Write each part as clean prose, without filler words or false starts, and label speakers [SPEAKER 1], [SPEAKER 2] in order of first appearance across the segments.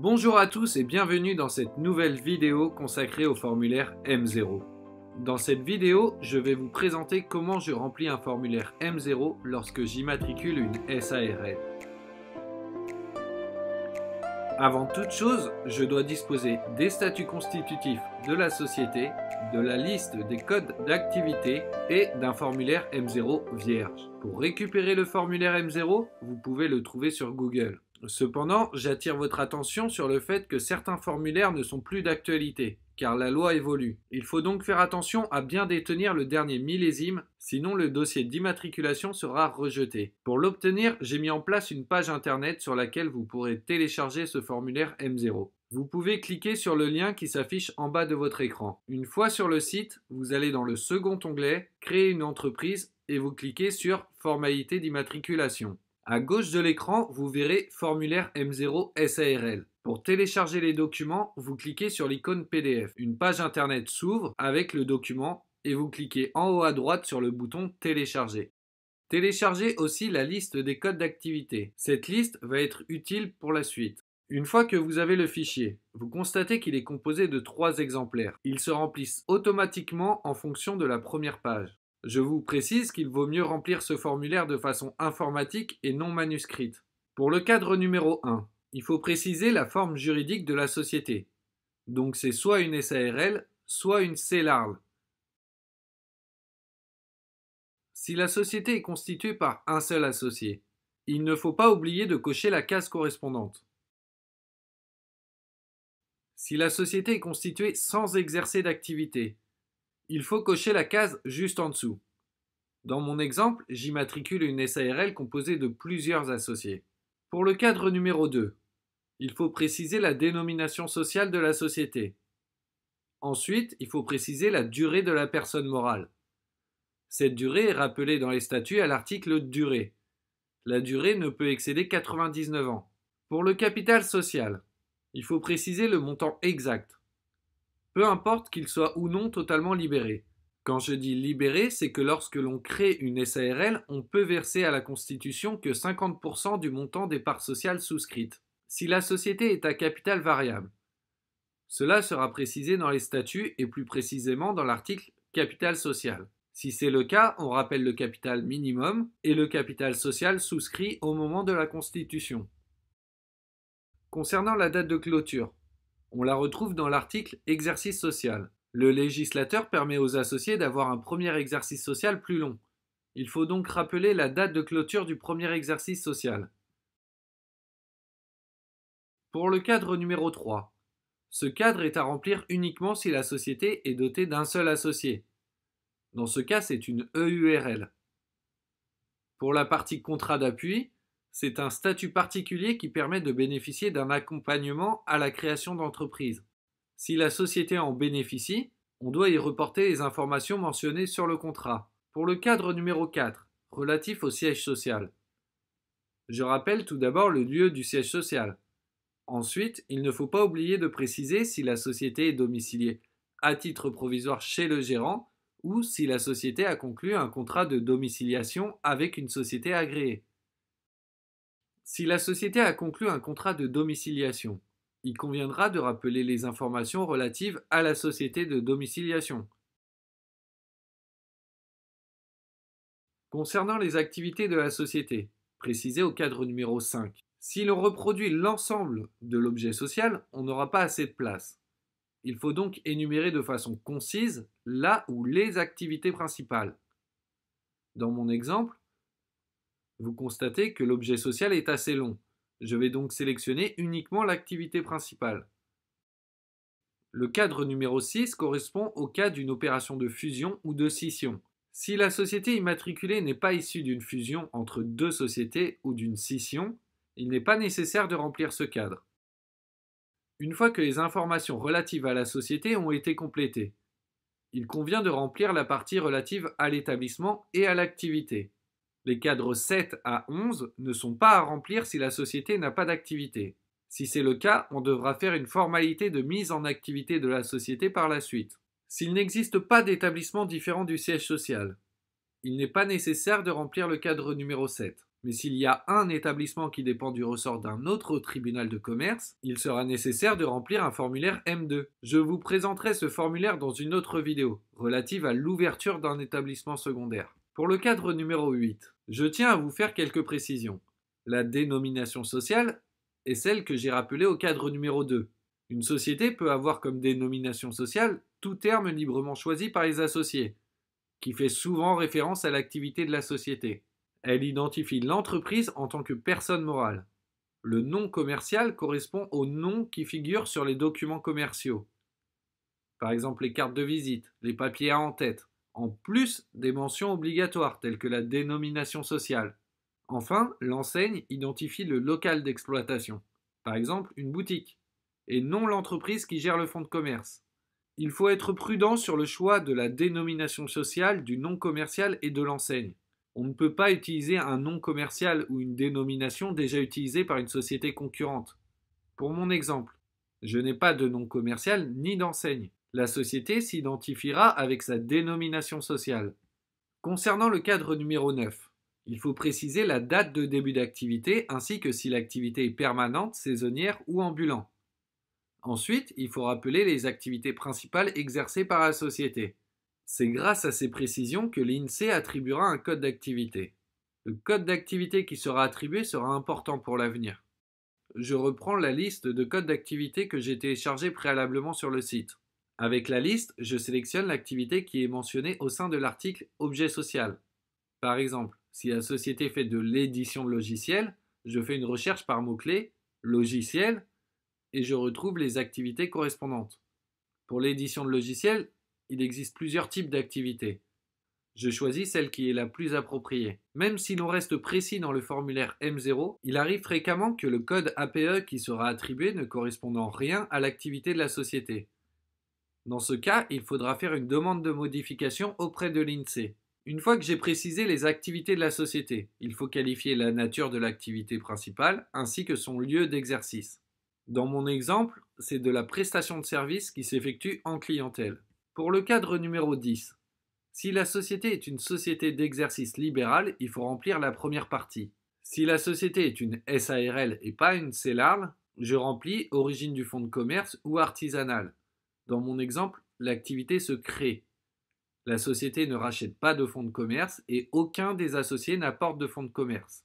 [SPEAKER 1] Bonjour à tous et bienvenue dans cette nouvelle vidéo consacrée au formulaire M0. Dans cette vidéo, je vais vous présenter comment je remplis un formulaire M0 lorsque j'immatricule une SARL. Avant toute chose, je dois disposer des statuts constitutifs de la société, de la liste des codes d'activité et d'un formulaire M0 vierge. Pour récupérer le formulaire M0, vous pouvez le trouver sur Google. Cependant, j'attire votre attention sur le fait que certains formulaires ne sont plus d'actualité, car la loi évolue. Il faut donc faire attention à bien détenir le dernier millésime, sinon le dossier d'immatriculation sera rejeté. Pour l'obtenir, j'ai mis en place une page internet sur laquelle vous pourrez télécharger ce formulaire M0. Vous pouvez cliquer sur le lien qui s'affiche en bas de votre écran. Une fois sur le site, vous allez dans le second onglet « Créer une entreprise » et vous cliquez sur « Formalité d'immatriculation ». À gauche de l'écran, vous verrez Formulaire M0 SARL. Pour télécharger les documents, vous cliquez sur l'icône PDF. Une page internet s'ouvre avec le document et vous cliquez en haut à droite sur le bouton Télécharger. Téléchargez aussi la liste des codes d'activité. Cette liste va être utile pour la suite. Une fois que vous avez le fichier, vous constatez qu'il est composé de 3 exemplaires. Ils se remplissent automatiquement en fonction de la première page. Je vous précise qu'il vaut mieux remplir ce formulaire de façon informatique et non manuscrite. Pour le cadre numéro 1, il faut préciser la forme juridique de la société. Donc c'est soit une SARL, soit une CELARL. Si la société est constituée par un seul associé, il ne faut pas oublier de cocher la case correspondante. Si la société est constituée sans exercer d'activité, il faut cocher la case juste en dessous. Dans mon exemple, j'immatricule une SARL composée de plusieurs associés. Pour le cadre numéro 2, il faut préciser la dénomination sociale de la société. Ensuite, il faut préciser la durée de la personne morale. Cette durée est rappelée dans les statuts à l'article durée. La durée ne peut excéder 99 ans. Pour le capital social, il faut préciser le montant exact. Peu importe qu'il soit ou non totalement libéré. Quand je dis libéré, c'est que lorsque l'on crée une SARL, on peut verser à la Constitution que 50% du montant des parts sociales souscrites. Si la société est à capital variable, cela sera précisé dans les statuts et plus précisément dans l'article capital social. Si c'est le cas, on rappelle le capital minimum et le capital social souscrit au moment de la Constitution. Concernant la date de clôture, on la retrouve dans l'article exercice social. Le législateur permet aux associés d'avoir un premier exercice social plus long. Il faut donc rappeler la date de clôture du premier exercice social. Pour le cadre numéro 3, ce cadre est à remplir uniquement si la société est dotée d'un seul associé. Dans ce cas, c'est une EURL. Pour la partie contrat d'appui, c'est un statut particulier qui permet de bénéficier d'un accompagnement à la création d'entreprise. Si la société en bénéficie, on doit y reporter les informations mentionnées sur le contrat. Pour le cadre numéro 4, relatif au siège social, je rappelle tout d'abord le lieu du siège social. Ensuite, il ne faut pas oublier de préciser si la société est domiciliée à titre provisoire chez le gérant ou si la société a conclu un contrat de domiciliation avec une société agréée. Si la société a conclu un contrat de domiciliation, il conviendra de rappeler les informations relatives à la société de domiciliation. Concernant les activités de la société, précisées au cadre numéro 5, si l'on reproduit l'ensemble de l'objet social, on n'aura pas assez de place. Il faut donc énumérer de façon concise la ou les activités principales. Dans mon exemple, vous constatez que l'objet social est assez long. Je vais donc sélectionner uniquement l'activité principale. Le cadre numéro 6 correspond au cas d'une opération de fusion ou de scission. Si la société immatriculée n'est pas issue d'une fusion entre deux sociétés ou d'une scission, il n'est pas nécessaire de remplir ce cadre. Une fois que les informations relatives à la société ont été complétées, il convient de remplir la partie relative à l'établissement et à l'activité. Les cadres 7 à 11 ne sont pas à remplir si la société n'a pas d'activité. Si c'est le cas, on devra faire une formalité de mise en activité de la société par la suite. S'il n'existe pas d'établissement différent du siège social, il n'est pas nécessaire de remplir le cadre numéro 7. Mais s'il y a un établissement qui dépend du ressort d'un autre tribunal de commerce, il sera nécessaire de remplir un formulaire M2. Je vous présenterai ce formulaire dans une autre vidéo, relative à l'ouverture d'un établissement secondaire. Pour le cadre numéro 8, je tiens à vous faire quelques précisions. La dénomination sociale est celle que j'ai rappelée au cadre numéro 2. Une société peut avoir comme dénomination sociale tout terme librement choisi par les associés, qui fait souvent référence à l'activité de la société. Elle identifie l'entreprise en tant que personne morale. Le nom commercial correspond au nom qui figure sur les documents commerciaux. Par exemple les cartes de visite, les papiers à en-tête, en plus des mentions obligatoires telles que la dénomination sociale. Enfin, l'enseigne identifie le local d'exploitation, par exemple une boutique, et non l'entreprise qui gère le fonds de commerce. Il faut être prudent sur le choix de la dénomination sociale, du nom commercial et de l'enseigne. On ne peut pas utiliser un nom commercial ou une dénomination déjà utilisée par une société concurrente. Pour mon exemple, je n'ai pas de nom commercial ni d'enseigne. La société s'identifiera avec sa dénomination sociale. Concernant le cadre numéro 9, il faut préciser la date de début d'activité ainsi que si l'activité est permanente, saisonnière ou ambulante. Ensuite, il faut rappeler les activités principales exercées par la société. C'est grâce à ces précisions que l'INSEE attribuera un code d'activité. Le code d'activité qui sera attribué sera important pour l'avenir. Je reprends la liste de codes d'activité que j'ai téléchargé préalablement sur le site. Avec la liste, je sélectionne l'activité qui est mentionnée au sein de l'article Objet social. Par exemple, si la société fait de l'édition de logiciels, je fais une recherche par mot-clé logiciel et je retrouve les activités correspondantes. Pour l'édition de logiciels, il existe plusieurs types d'activités. Je choisis celle qui est la plus appropriée. Même si l'on reste précis dans le formulaire M0, il arrive fréquemment que le code APE qui sera attribué ne corresponde en rien à l'activité de la société. Dans ce cas, il faudra faire une demande de modification auprès de l'INSEE. Une fois que j'ai précisé les activités de la société, il faut qualifier la nature de l'activité principale ainsi que son lieu d'exercice. Dans mon exemple, c'est de la prestation de service qui s'effectue en clientèle. Pour le cadre numéro 10, si la société est une société d'exercice libéral, il faut remplir la première partie. Si la société est une SARL et pas une CELARL, je remplis origine du fonds de commerce ou artisanal. Dans mon exemple, l'activité se crée. La société ne rachète pas de fonds de commerce et aucun des associés n'apporte de fonds de commerce.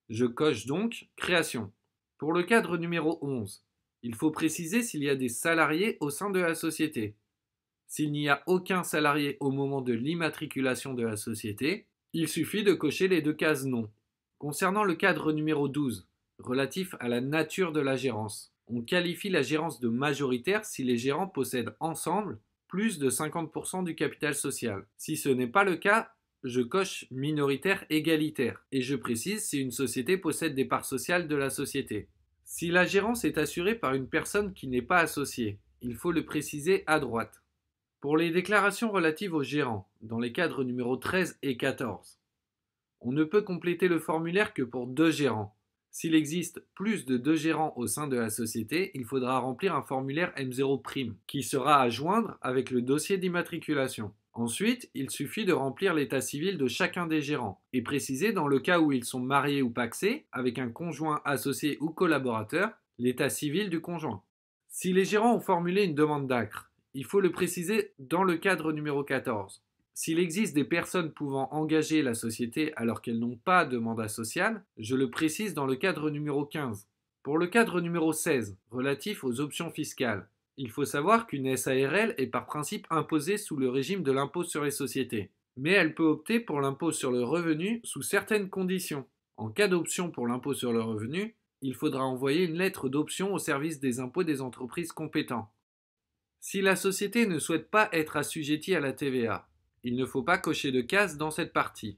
[SPEAKER 1] Je coche donc création. Pour le cadre numéro 11, il faut préciser s'il y a des salariés au sein de la société. S'il n'y a aucun salarié au moment de l'immatriculation de la société, il suffit de cocher les deux cases non. Concernant le cadre numéro 12, relatif à la nature de la gérance, on qualifie la gérance de majoritaire si les gérants possèdent ensemble plus de 50% du capital social. Si ce n'est pas le cas, je coche minoritaire égalitaire et je précise si une société possède des parts sociales de la société. Si la gérance est assurée par une personne qui n'est pas associée, il faut le préciser à droite. Pour les déclarations relatives aux gérants, dans les cadres numéros 13 et 14, on ne peut compléter le formulaire que pour 2 gérants. S'il existe plus de 2 gérants au sein de la société, il faudra remplir un formulaire M0' qui sera à joindre avec le dossier d'immatriculation. Ensuite, il suffit de remplir l'état civil de chacun des gérants et préciser dans le cas où ils sont mariés ou pacsés avec un conjoint associé ou collaborateur, l'état civil du conjoint. Si les gérants ont formulé une demande d'acre, il faut le préciser dans le cadre numéro 14. S'il existe des personnes pouvant engager la société alors qu'elles n'ont pas de mandat social, je le précise dans le cadre numéro 15. Pour le cadre numéro 16, relatif aux options fiscales, il faut savoir qu'une SARL est par principe imposée sous le régime de l'impôt sur les sociétés. Mais elle peut opter pour l'impôt sur le revenu sous certaines conditions. En cas d'option pour l'impôt sur le revenu, il faudra envoyer une lettre d'option au service des impôts des entreprises compétents. Si la société ne souhaite pas être assujettie à la TVA, il ne faut pas cocher de case dans cette partie.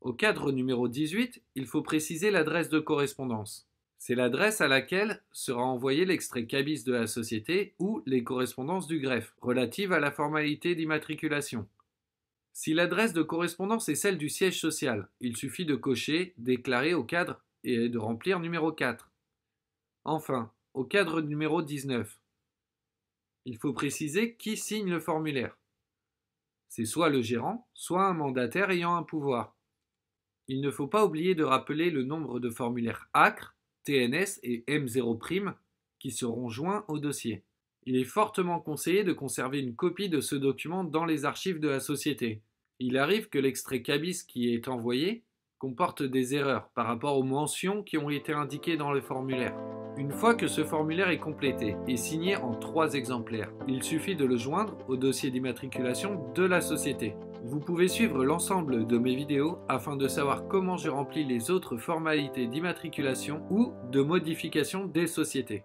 [SPEAKER 1] Au cadre numéro 18, il faut préciser l'adresse de correspondance. C'est l'adresse à laquelle sera envoyé l'extrait cabis de la société ou les correspondances du greffe relatives à la formalité d'immatriculation. Si l'adresse de correspondance est celle du siège social, il suffit de cocher « Déclarer au cadre » et de remplir numéro 4. Enfin, au cadre numéro 19, il faut préciser qui signe le formulaire. C'est soit le gérant, soit un mandataire ayant un pouvoir. Il ne faut pas oublier de rappeler le nombre de formulaires ACRE, TNS et M0' qui seront joints au dossier. Il est fortement conseillé de conserver une copie de ce document dans les archives de la société. Il arrive que l'extrait CABIS qui est envoyé comporte des erreurs par rapport aux mentions qui ont été indiquées dans le formulaire. Une fois que ce formulaire est complété et signé en 3 exemplaires, il suffit de le joindre au dossier d'immatriculation de la société. Vous pouvez suivre l'ensemble de mes vidéos afin de savoir comment je remplis les autres formalités d'immatriculation ou de modification des sociétés.